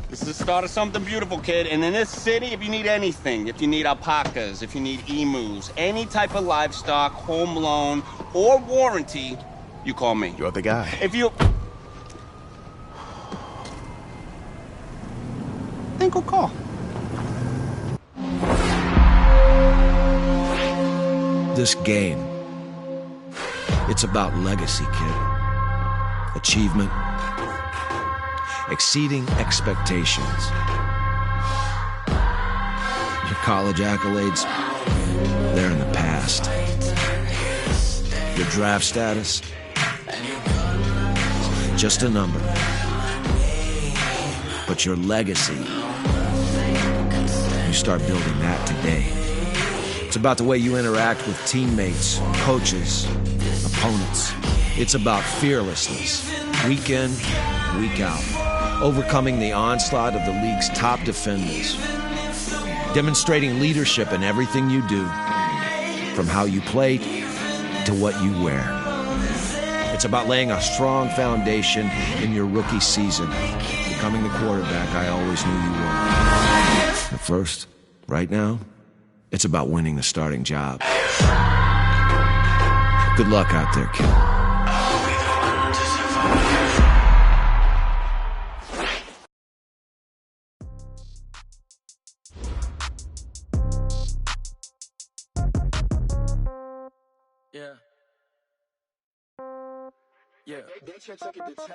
This is the start of something beautiful, kid. And in this city, if you need anything, if you need alpacas, if you need emus, any type of livestock, home loan, or warranty, you call me. You're the guy. If you... think we'll call. This game, it's about legacy, kid. Achievement, exceeding expectations. Your college accolades, they're in the past. Your draft status, just a number. But your legacy, you start building that today. It's about the way you interact with teammates, coaches, opponents. It's about fearlessness, week in, week out. Overcoming the onslaught of the league's top defenders. Demonstrating leadership in everything you do, from how you play to what you wear. It's about laying a strong foundation in your rookie season, becoming the quarterback I always knew you were. At first, right now, it's about winning the starting job. Good luck out there, kid.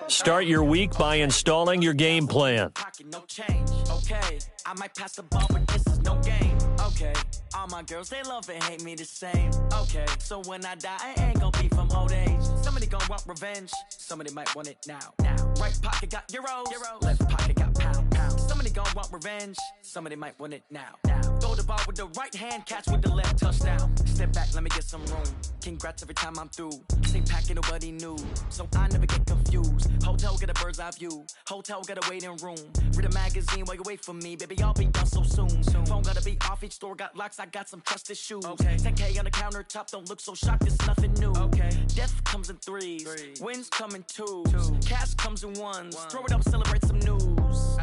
Start your week by installing your game plan. Okay, I might pass the ball, but this is no game. Okay, all my girls, they love and hate me the same. Okay, so when I die, I ain't gonna be from old age. Somebody gonna want revenge, somebody might want it now. Right pocket got euros, left pocket got pounds. Somebody gonna want revenge, somebody might want it now. Throw the ball with the right hand, catch with the left, touchdown. Step back, let me get some room. Congrats every time I'm through. Stay packing, nobody knew, so I never get confused. Hotel get a bird's eye view. Hotel got a waiting room. Read a magazine while you wait for me, baby. I'll be done so soon. Phone gotta be off. Each store got locks. I got some trusted shoes. 10K on the countertop. Don't look so shocked. It's nothing new. Death comes in threes. Wins come in twos. Cash comes in ones. Throw it up, celebrate some news.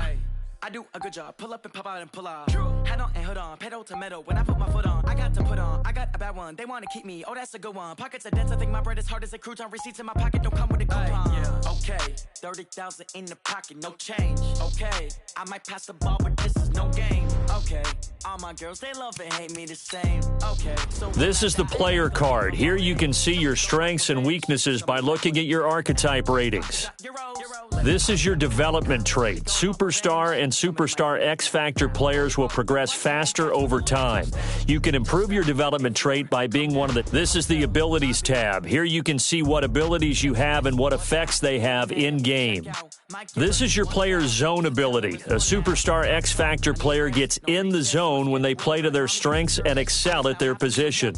I do a good job. Pull up and pop out and pull out. Head on and hood on. Pedal to metal. When I put my foot on, I got to put on. I got a bad one. They want to keep me. Oh, that's a good one. Pockets are dense. I think my bread is hard as a crouton. Receipts in my pocket don't come with a coupon. Okay, 30,000 in the pocket, no change. Okay, I might pass the ball, but this is no game. Okay, all my girls, they love and hate me the same. Okay, so this is the player card. Here you can see your strengths and weaknesses by looking at your archetype ratings. This is your development trait. Superstar and Superstar X Factor players will progress faster over time. You can improve your development trait by being one of the... This is the Abilities tab. Here you can see what abilities you have and what effects they have in-game. This is your player's zone ability. A Superstar X Factor player gets in the zone when they play to their strengths and excel at their position.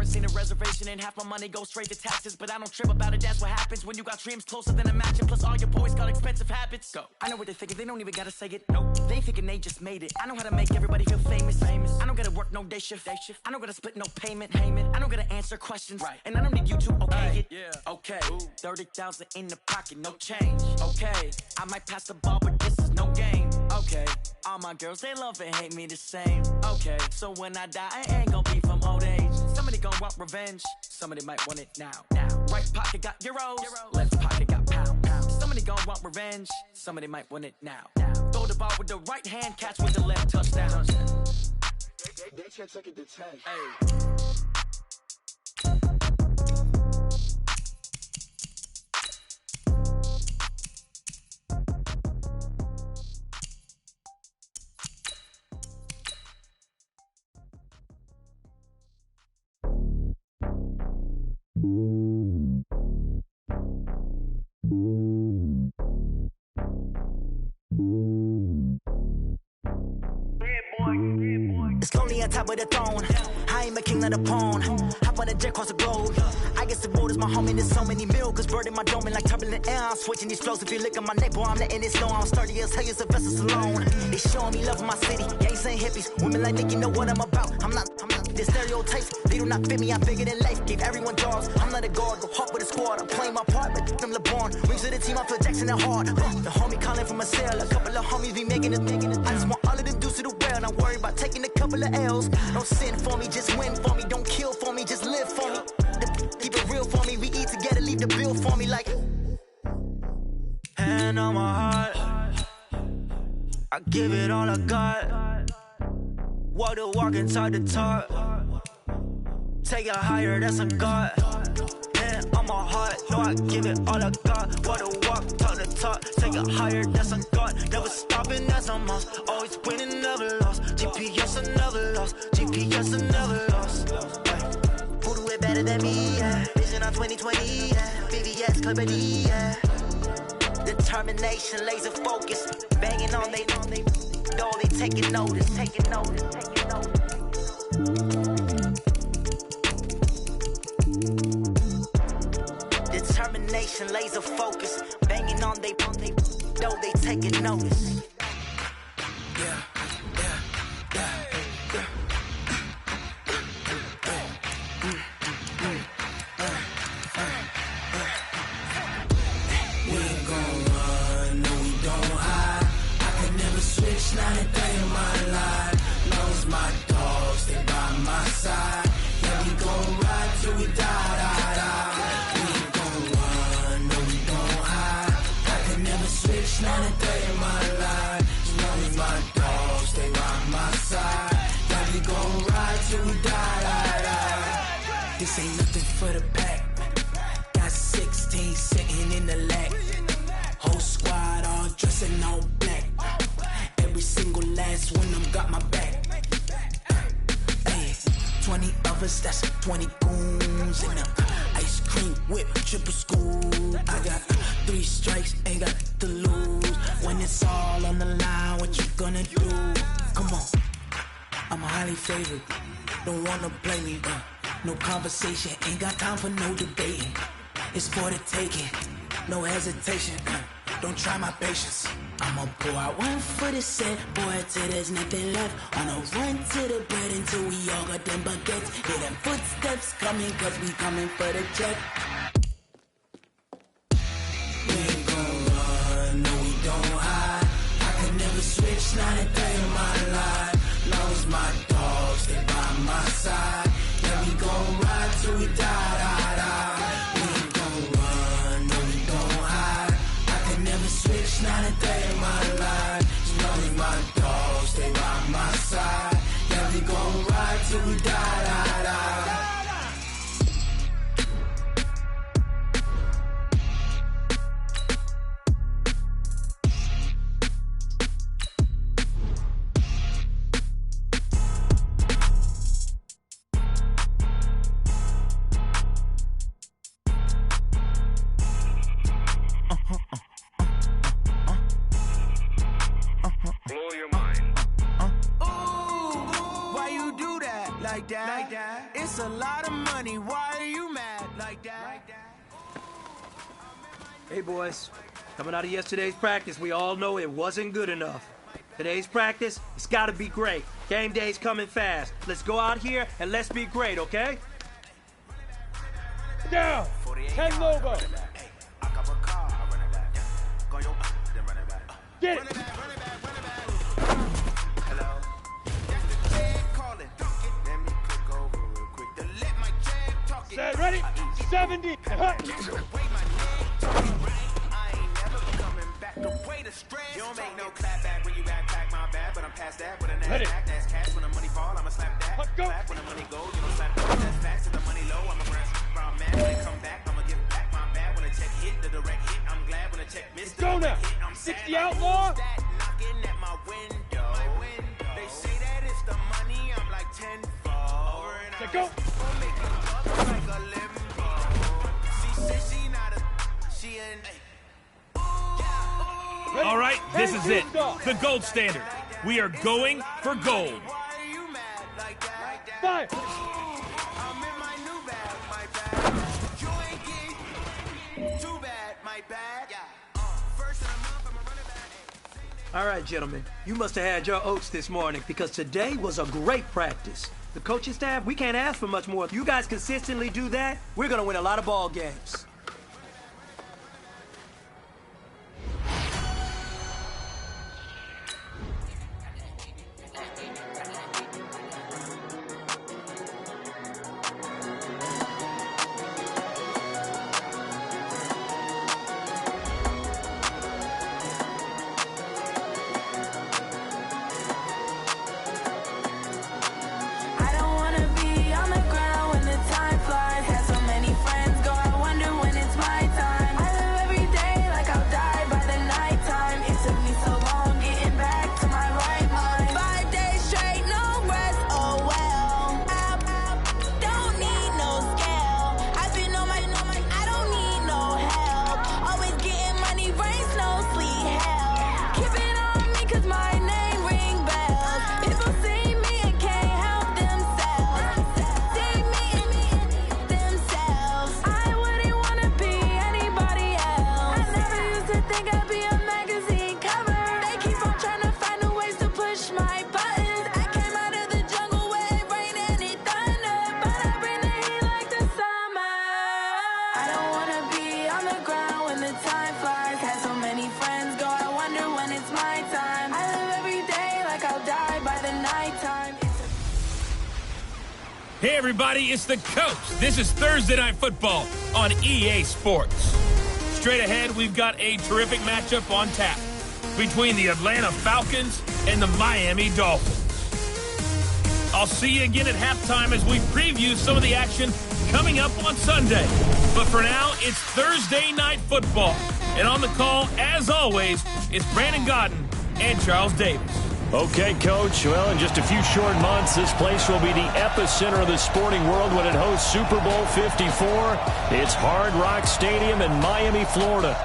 Seen a reservation and half my money goes straight to taxes, but I don't trip about it. That's what happens when you got dreams closer than a match, and plus all your boys got expensive habits. Go. I know what they're thinking, they don't even gotta say it. Nope. They ain't thinking they just made it. I know how to make everybody feel famous. I don't gotta work no day shift. I don't gotta split no payment. I don't gotta answer questions. And I don't need you to okay it. Okay. 30,000 in the pocket, no change. Okay. I might pass the ball, but this is no game. Okay. All my girls, they love and hate me the same. Okay. So when I die, I ain't gonna be from old age. Somebody gonna want revenge, somebody might want it now. Right pocket got euros, left pocket got pounds. Somebody gonna want revenge, somebody might want it now. Throw the ball with the right hand, catch with the left, touchdown. They can't take it to 10. It's lonely on top of the throne. I ain't a king of the pawn. Hop on a jet across the globe. I guess the road is my home and there's so many milk. Bird in my dome and like turbulent air. I'm switching these flows. If you look at my neck, boy, I'm letting it slow. I'm sturdy as hell as a vessel alone. They showing me love in my city. Gangs and hippies. Women like Nick, you know what I'm about. I'm not The stereotypes, they do not fit me. I figured in life, gave everyone jobs. I'm not a guard, go hard with a squad. I'm playing my part, but I'm LeBron. Rings to the team, I feel Jackson and hard. The homie calling from a cell, a couple of homies be making it. I just want all of them dudes to do well. Not worry about taking a couple of L's. Don't sin for me, just win for me. Don't kill for me, just live for me. Keep it real for me. We eat together, leave the bill for me like. Hand on my heart, I give it all I got. Walk the walk and talk the talk. Take it higher, that's a God. Hand on my heart, no, I give it all I got. Walk the walk, talk the talk. Take it higher, that's a God. Never stopping, that's a must. Always winning, never lost. GPS, I never lost. GPS, I never lost. Who do it better than me? Yeah. Vision on 2020, yeah. VVS, Company, yeah. Determination, laser focus, banging on they know they taking notice. Determination, laser focus, banging on they know they taking notice. Yeah. Not a day in my life. Knows my dogs, they by my side. Yeah, we gon' ride till we die. We ain't gon' run, no, we gon' hide. I can never switch, not a day in my life. Knows my dogs, they by my side. Yeah, we gon' ride till we die. This ain't nothing for the pack. Got 16 sitting in the lap. Whole squad all dressing all black. Every single last one of them got my back. Hey, 20 of us, that's 20 goons. And ice cream whip, triple school. I got 3 strikes, ain't got to lose. When it's all on the line, what you gonna do? Come on, I'm highly favored. Don't wanna play me, no conversation. Ain't got time for no debating. It's for the taking, no hesitation. Don't try my patience. I'ma pour out one for the set, boy, till there's nothing left. On a run to the bed until we all got them baguettes. Hear them footsteps coming, cause we coming for the check. We ain't gon' run, no, we don't hide. I could never switch, not a day in my life. Lost my dogs, they by my side. Yeah, we gon' ride till we die. We ain't gon' run, no, we don't hide. Never switch, not a day in my life. As long as my dogs stay by my side. Yeah, we gon' ride till we die. Blow your mind. Why you do that like that? It's a lot of money. Why are you mad like that? Hey boys, coming out of yesterday's practice, we all know it wasn't good enough. Today's practice, it's gotta be great. Game day's coming fast. Let's go out here and let's be great, okay? Down! 10 Lobo! Get it! Set, ready? 70! You don't make no clap back when you backpack my bad, but I'm past that with a NASDAQ. That's cash when the money fall, I'ma slap that. Let's go. Clap when the money go, you don't slap that. That's fast and the money low, I'ma run brown man. When it come back, I'ma give back my bad. When the check hit, the direct hit, I'm glad. When the check missed, Go now! 60 outlaw! Knocking at my window. They say that it's the money, I'm like 10-fold. Let go! Make it up like a limbo. She said she not a, she an. Ready? All right, this is it. Stop. The gold standard. We are going for gold. Why are you mad like that? Fire! I'm in my new bag, my bad. You ain't get too bad, my bad. First of the month, I'ma run it back. All right, gentlemen, you must have had your oats this morning because today was a great practice. The coaching staff, we can't ask for much more. If you guys consistently do that, we're going to win a lot of ball games. Hey, everybody, it's the coach. This is Thursday Night Football on EA Sports. Straight ahead, we've got a terrific matchup on tap between the Atlanta Falcons and the Miami Dolphins. I'll see you again at halftime as we preview some of the action coming up on Sunday. But for now, it's Thursday Night Football. And on the call, as always, it's Brandon Godden and Charles Davis. Okay, Coach. Well, in just a few short months, this place will be the epicenter of the sporting world when it hosts Super Bowl 54. It's Hard Rock Stadium in Miami, Florida.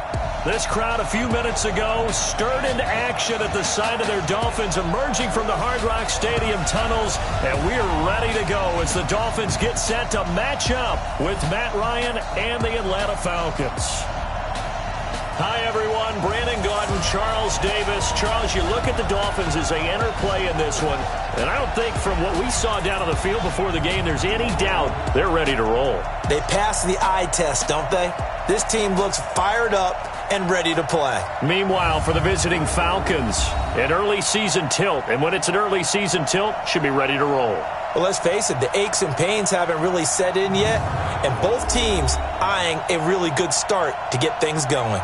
This crowd a few minutes ago stirred into action at the sight of their Dolphins emerging from the Hard Rock Stadium tunnels, and we're ready to go as the Dolphins get set to match up with Matt Ryan and the Atlanta Falcons. Hi, everyone. Brandon Godden, Charles Davis. Charles, you look at the Dolphins as they enter play in this one, and I don't think from what we saw down on the field before the game there's any doubt they're ready to roll. They passed the eye test, don't they? This team looks fired up and ready to play. Meanwhile, for the visiting Falcons, an early season tilt, and when it's an early season tilt, should be ready to roll. Well, let's face it, the aches and pains haven't really set in yet, and both teams eyeing a really good start to get things going.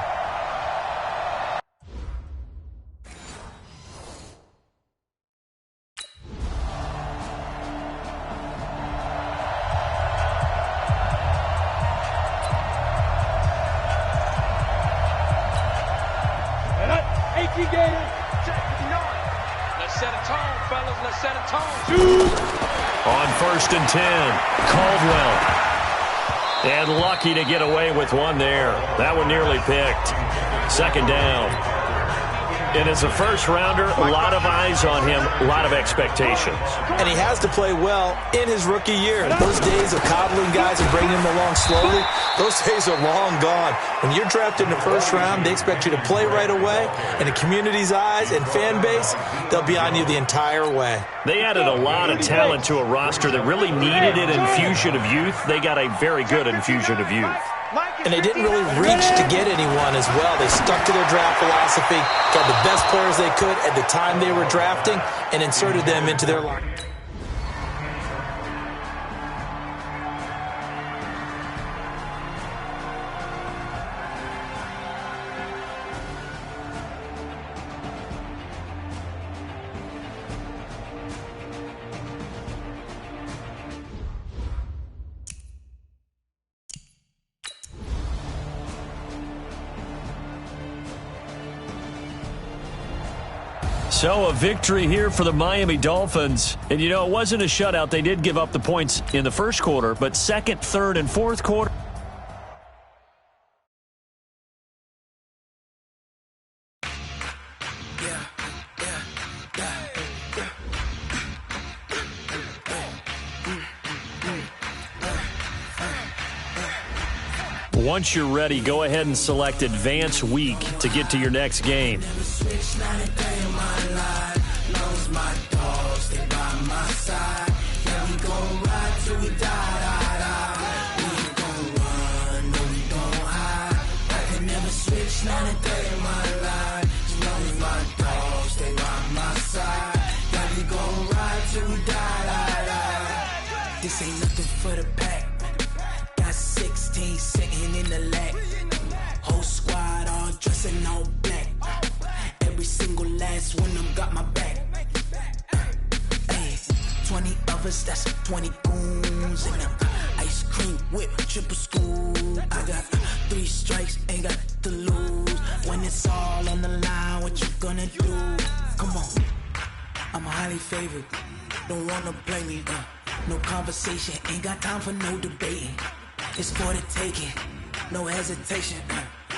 Let's set a tone, fellas. Let's set a tone. On 1st and 10, Caldwell. And lucky to get away with one there. That one nearly picked. 2nd down. And as a first-rounder, a lot of eyes on him, a lot of expectations. And he has to play well in his rookie year. Those days of coddling guys and bringing them along slowly, those days are long gone. When you're drafted in the first round, they expect you to play right away. And the community's eyes and fan base, they'll be on you the entire way. They added a lot of talent to a roster that really needed an infusion of youth. They got a very good infusion of youth. And they didn't really reach to get anyone as well. They stuck to their draft philosophy, got the best players they could at the time they were drafting, and inserted them into their line. So a victory here for the Miami Dolphins. And, you know, it wasn't a shutout. They did give up the points in the first quarter, but second, third, and fourth quarter. Once you're ready, go ahead and select Advance Week to get to your next game. This ain't nothing for the pack. Got 16 sitting in the lag. Whole squad all dressing all black. Every single last one of them got my back. Hey, 20 of us, that's 20 goons in them. Ice cream whip, triple scoop. I got 3 strikes, ain't got to lose. When it's all on the line, what you gonna do? Come on, I'm highly favored. Don't wanna play me, no conversation, ain't got time for no debating. It's for the taking, no hesitation.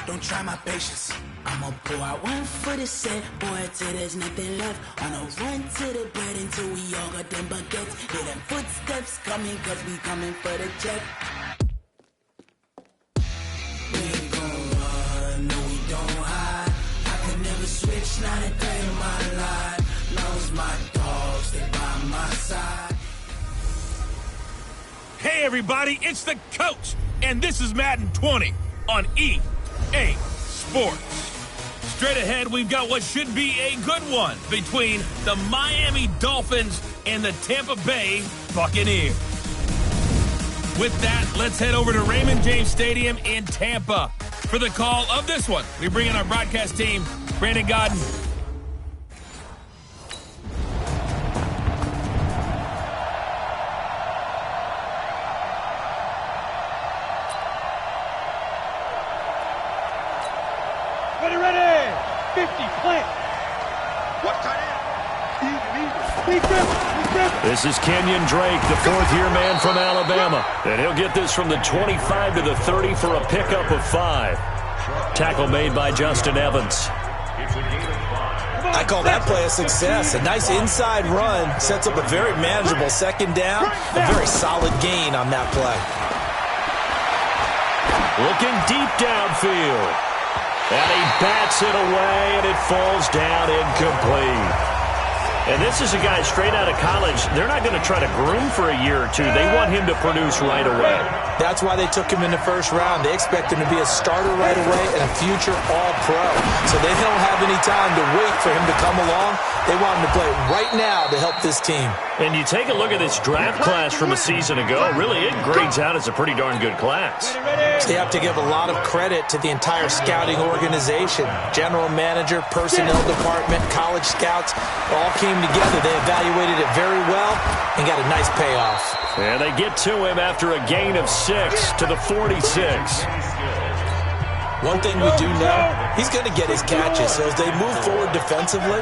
Don't try my patience. I'ma pour out one for the set, boy, till there's nothing left. On a run to the bread until we all got them baguettes. Hear them footsteps coming, cause we coming for the check. We ain't gon' run, no we don't hide. I could never switch, not a day in my life. Knows my dogs, they by my side. Hey everybody, it's the coach, and this is Madden 20 on EA Sports. Straight ahead, we've got what should be a good one between the Miami Dolphins and the Tampa Bay Buccaneers. With that, let's head over to Raymond James Stadium in Tampa for the call of this one. We bring in our broadcast team, Brandon Godden. Ready, 50, plant. What tight end? This is Kenyon Drake, the fourth-year man from Alabama. And he'll get this from the 25 to the 30 for a pickup of 5. Tackle made by Justin Evans. I call that play a success. A nice inside run sets up a very manageable second down. A very solid gain on that play. Looking deep downfield. And he bats it away, and it falls down incomplete. And this is a guy straight out of college. They're not going to try to groom for a year or two. They want him to produce right away. That's why they took him in the first round. They expect him to be a starter right away and a future All-Pro. So they don't have any time to wait for him to come along. They want him to play right now to help this team. And you take a look at this draft class from a season ago, really it grades out as a pretty darn good class. So you have to give a lot of credit to the entire scouting organization. General manager, personnel department, college scouts, all came together. They evaluated it very well and got a nice payoff. And they get to him after a gain of 6 to the 46. One thing we do know, he's going to get his catches. So as they move forward defensively,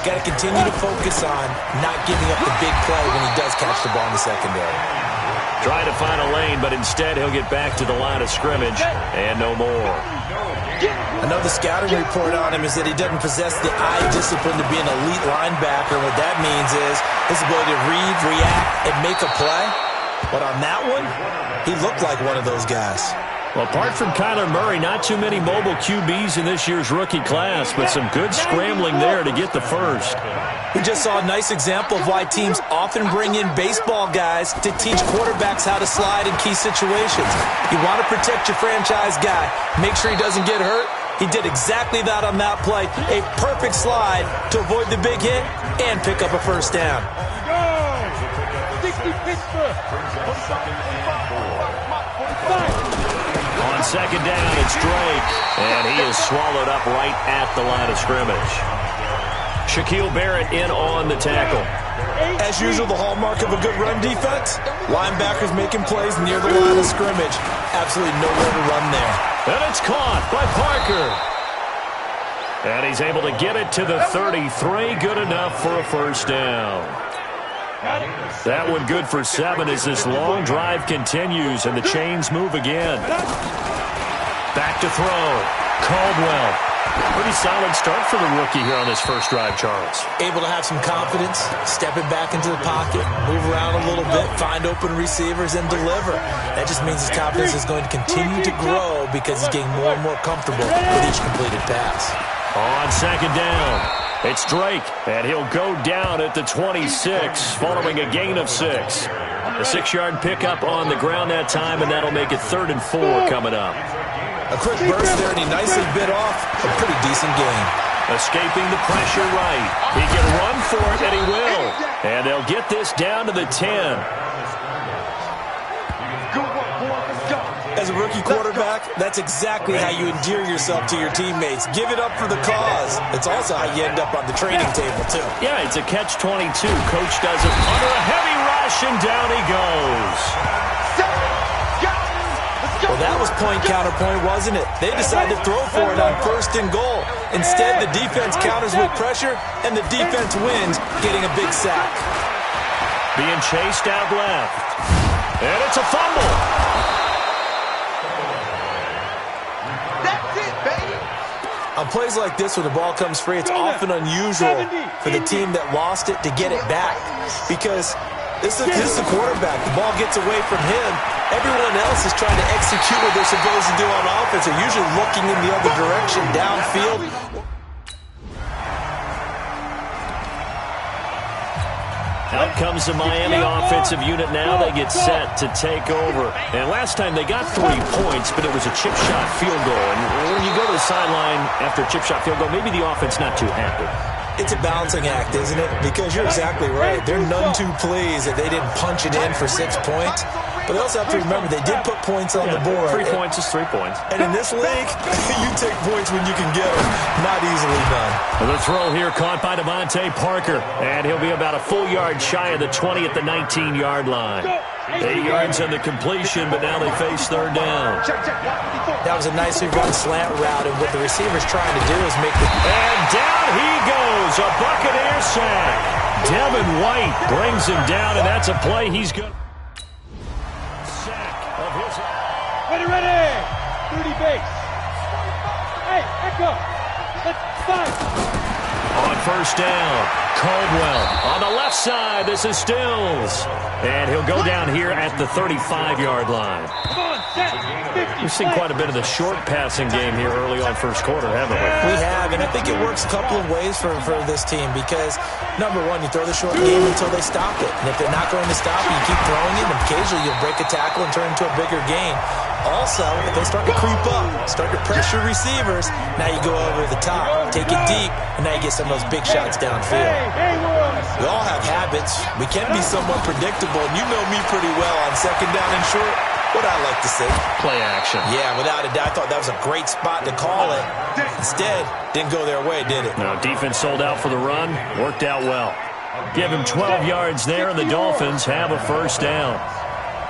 got to continue to focus on not giving up the big play when he does catch the ball in the secondary. Trying to find a lane, but instead he'll get back to the line of scrimmage and no more. Another scouting report on him is that he doesn't possess the eye discipline to be an elite linebacker. What that means is his ability to read, react, and make a play. But on that one, he looked like one of those guys. Well, apart from Kyler Murray, not too many mobile QBs in this year's rookie class, but some good scrambling there to get the first. We just saw a nice example of why teams often bring in baseball guys to teach quarterbacks how to slide in key situations. You want to protect your franchise guy. Make sure he doesn't get hurt. He did exactly that on that play. A perfect slide to avoid the big hit and pick up a first down. On second down, it's Drake, and he is swallowed up right at the line of scrimmage. Shaquille Barrett in on the tackle. As usual, the hallmark of a good run defense, linebackers making plays near the line of scrimmage. Absolutely nowhere to run there. And it's caught by Parker. And he's able to get it to the 33. Good enough for a first down. That one good for 7 as this long drive continues and the chains move again. Back to throw. Caldwell. Pretty solid start for the rookie here on this first drive, Charles. Able to have some confidence, stepping back into the pocket, move around a little bit, find open receivers, and deliver. That just means his confidence is going to continue to grow because he's getting more and more comfortable with each completed pass. On second down, it's Drake, and he'll go down at the 26 following a gain of 6. A 6-yard pickup on the ground that time, and that'll make it 3rd and 4 coming up. A quick burst there, and he nicely bit off a pretty decent gain. Escaping the pressure right. He can run for it, and he will. And they'll get this down to the 10. As a rookie quarterback, that's exactly how you endear yourself to your teammates. Give it up for the cause. It's also how you end up on the training table, too. Yeah, it's a catch-22. Coach does it under a heavy rush, and down he goes. Well, that was point-counterpoint, wasn't it? They decided to throw for it on 1st and goal. Instead, the defense counters with pressure, and the defense wins, getting a big sack. Being chased out left. And it's a fumble. That's it, baby. On plays like this, when the ball comes free, it's often unusual for the team that lost it to get it back. Because this is the quarterback. The ball gets away from him. Everyone else is trying to execute what they're supposed to do on offense. They're usually looking in the other direction, downfield. Out comes the Miami offensive unit now. They get set to take over. And last time they got 3 points, but it was a chip shot field goal. And when you go to the sideline after a chip shot field goal, maybe the offense not too happy. It's a balancing act, isn't it? Because you're exactly right. They're none too pleased that they didn't punch it in for 6 points. But they also have to remember they did put points on the board. 3 points is 3 points. And in this league, you take points when you can get them. Not easily done. The throw here caught by Devontae Parker. And he'll be about a full yard shy of the 20 at the 19-yard line. 8 yards on the completion, but now they face 3rd down. That was a nicely run slant route, and what the receiver's trying to do is make the... And down he goes, a Buccaneer sack. Devin White brings him down, and that's a play he's good. Sack of his... Ready! 30 base. Hey, echo. Let's fight. On 1st down, Caldwell on the left side. This is Stills. And he'll go down here at the 35-yard line. We've seen quite a bit of the short passing game here early on first quarter, haven't we? We have, and I think it works a couple of ways for this team because, number one, you throw the short game until they stop it. And if they're not going to stop it, you keep throwing it, and occasionally you'll break a tackle and turn it into a bigger gain. Also, if they start to creep up, start to pressure receivers, now you go over the top, take it deep, and now you get some of those big shots downfield. We all have habits. We can be somewhat predictable, and you know me pretty well on 2nd down and short. What I like to say. Play action. Yeah, without a doubt, I thought that was a great spot to call it. Instead, didn't go their way, did it? No, defense sold out for the run. Worked out well. Give him 12 yards there, and the Dolphins have a 1st down.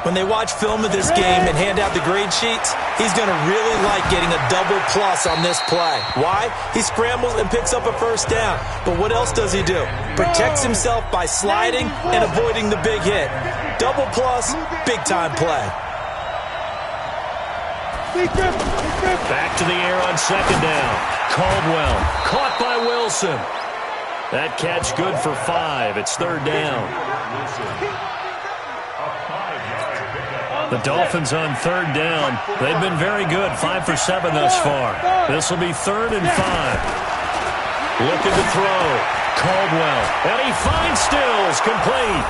When they watch film of this game and hand out the grade sheets, he's going to really like getting a double plus on this play. Why? He scrambles and picks up a 1st down. But what else does he do? Protects himself by sliding and avoiding the big hit. Double plus, big-time play. Back to the air on 2nd down. Caldwell caught by Wilson. That catch good for 5. It's 3rd down. The Dolphins on 3rd down. They've been very good, 5 for 7 thus far. This will be 3rd and 5. Looking to throw. Caldwell. And he finds Stills, complete.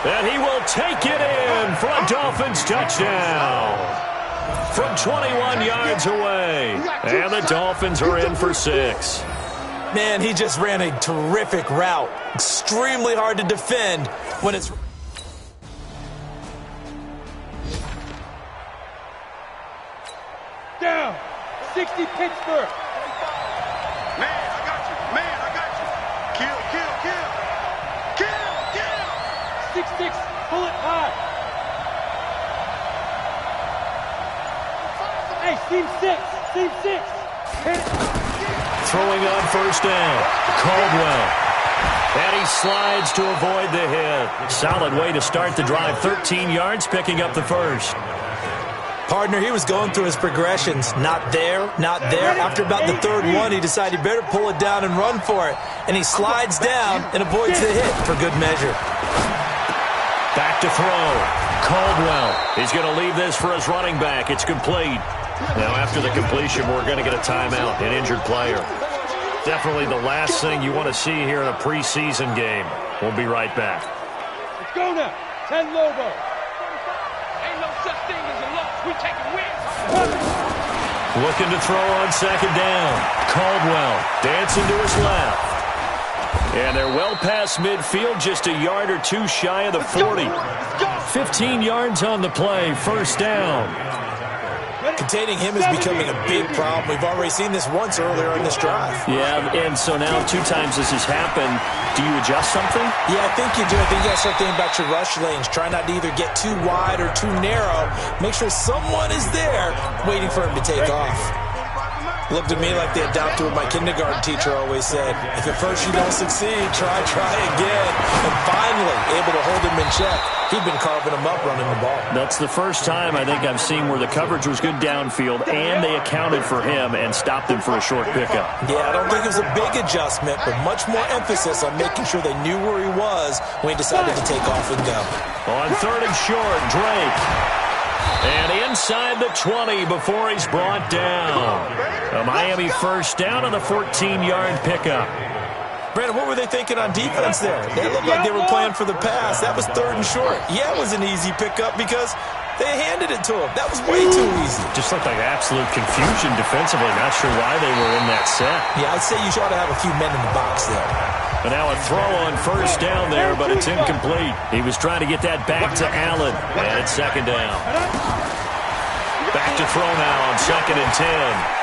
And he will take it in for a Dolphins touchdown. From 21 yards away. And the Dolphins are in for 6. Man, he just ran a terrific route. Extremely hard to defend when it's... Down. 60 Pittsburgh. Man, I got you. Man, I got you. Kill. 6-6. Pull it high. Hey, team 6. Hit it. Throwing on 1st down. Caldwell. And he slides to avoid the hit. Solid way to start the drive. 13 yards, picking up the 1st. Partner, he was going through his progressions. Not there, not there. After about the third one, he decided he better pull it down and run for it. And he slides down and avoids the hit for good measure. Back to throw. Caldwell. He's going to leave this for his running back. It's complete. Now, after the completion, we're going to get a timeout, an injured player. Definitely the last thing you want to see here in a preseason game. We'll be right back. Let's go now. 10 logo. Ain't no such thing as a loss. We taking wins. Looking to throw on second down. Caldwell dancing to his left. And they're well past midfield, just a yard or two shy of the 40. 15 yards on the play, first down. Containing him is becoming a big problem. We've already seen this once earlier in this drive. Yeah, and so now 2 times this has happened. Do you adjust something? Yeah, I think you do. I think you got to start thinking about your rush lanes. Try not to either get too wide or too narrow. Make sure someone is there waiting for him to take off. Looked at me like they adopted what my kindergarten teacher always said. If at first you don't succeed, try again. And finally, able to hold him in check. He'd been carving him up running the ball. That's the first time I think I've seen where the coverage was good downfield and they accounted for him and stopped him for a short pickup. Yeah, I don't think it was a big adjustment, but much more emphasis on making sure they knew where he was when he decided to take off and go. On third and short, Drake. And inside the 20 before he's brought down. A Miami first down on the 14-yard pickup. Brandon, what were they thinking on defense there? They looked like they were playing for the pass. That was third and short. Yeah, it was an easy pickup because they handed it to him. That was way too easy. Just looked like absolute confusion defensively. Not sure why they were in that set. Yeah, I'd say you ought to have a few men in the box there. And now a throw on first down there, but it's incomplete. He was trying to get that back to Allen. And it's second down. Back to throw now on second and 10,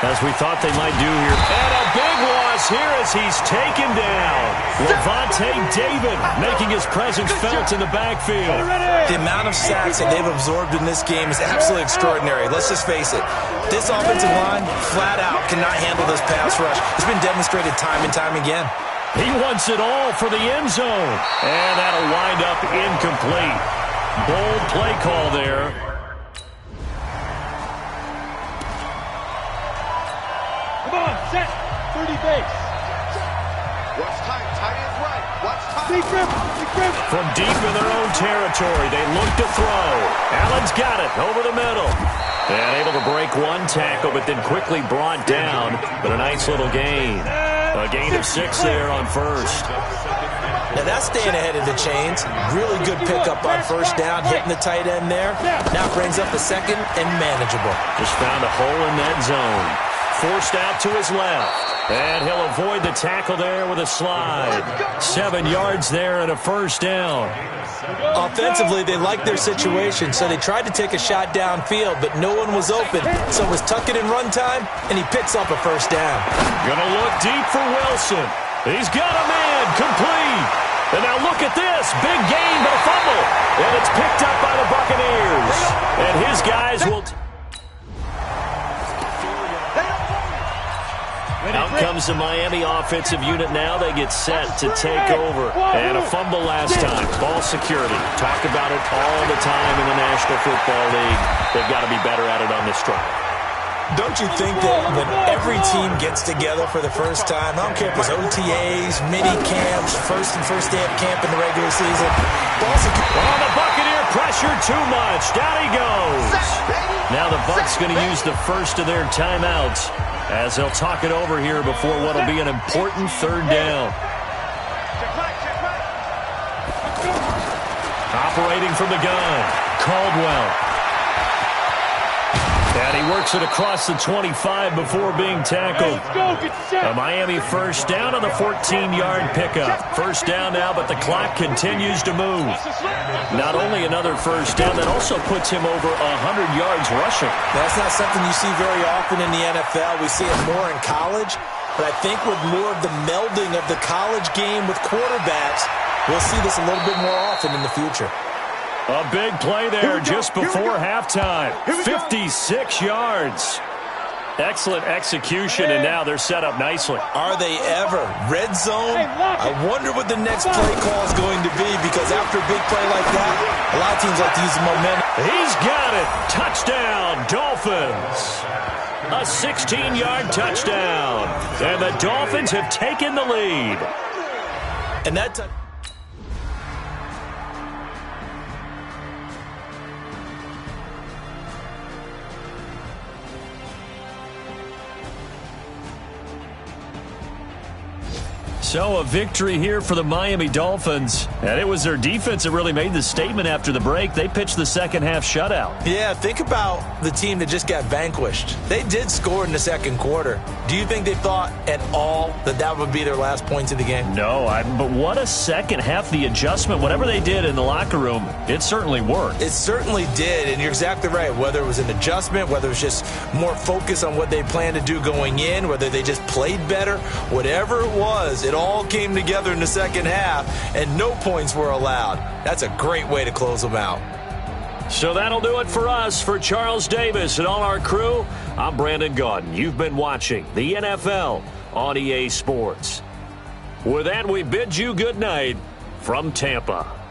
as we thought they might do here. And a big loss here as he's taken down. Levante David making his presence felt in the backfield. The amount of sacks that they've absorbed in this game is absolutely extraordinary. Let's just face it. This offensive line, flat out, cannot handle this pass rush. It's been demonstrated time and time again. He wants it all for the end zone. And that'll wind up incomplete. Bold play call there. Come on, set. 30 base. Watch tight. Tight ends right. Watch tight. From deep in their own territory, they look to throw. Allen's got it over the middle. And able to break one tackle, but then quickly brought down. But a nice little gain. A gain of 6 there on first. Now that's staying ahead of the chains. Really good pickup on first down, hitting the tight end there. Now brings up the second and manageable. Just found a hole in that zone. Forced out to his left. And he'll avoid the tackle there with a slide. 7 yards there and a first down. Offensively, they liked their situation, so they tried to take a shot downfield, but no one was open. So it was tuck it in run time, and he picks up a first down. Gonna look deep for Wilson. He's got a man, complete. And now look at this, big gain, but a fumble. And it's picked up by the Buccaneers. And his guys will... Out comes the Miami offensive unit now. They get set to take over. And a fumble last time. Ball security. Talk about it all the time in the National Football League. They've got to be better at it on this drive. Don't you think that when every team gets together for the first time, I don't care if it's OTAs, mini camps, first day of camp in the regular season, ball security. Oh, the Buccaneer pressure too much. Down he goes. Now the Bucs going to use the first of their timeouts, as they'll talk it over here before what will be an important third down. Operating from the gun, Caldwell. And he works it across the 25 before being tackled. A Miami first down on the 14-yard pickup. First down now, but the clock continues to move. Not only another first down, that also puts him over 100 yards rushing. That's not something you see very often in the NFL. We see it more in college. But I think with more of the melding of the college game with quarterbacks, we'll see this a little bit more often in the future. A big play there just before halftime. 56 yards. Excellent execution, and now they're set up nicely. Are they ever? Red zone? I wonder what the next play call is going to be, because after a big play like that, a lot of teams like to use the momentum. He's got it. Touchdown, Dolphins. A 16-yard touchdown. And the Dolphins have taken the lead. And that So a victory here for the Miami Dolphins. And it was their defense that really made the statement after the break. They pitched the second half shutout. Yeah, think about the team that just got vanquished. They did score in the second quarter. Do you think they thought at all that that would be their last points of the game? No, but what a second half. The adjustment, whatever they did in the locker room, it certainly worked. It certainly did, and you're exactly right. Whether it was an adjustment, whether it was just more focus on what they planned to do going in, whether they just played better, whatever it was, it all came together in the second half, and no points were allowed. That's a great way to close them out. So that'll do it for us. For Charles Davis and all our crew, I'm Brandon Gaudin. You've been watching the NFL on EA Sports. With that, we bid you good night from Tampa.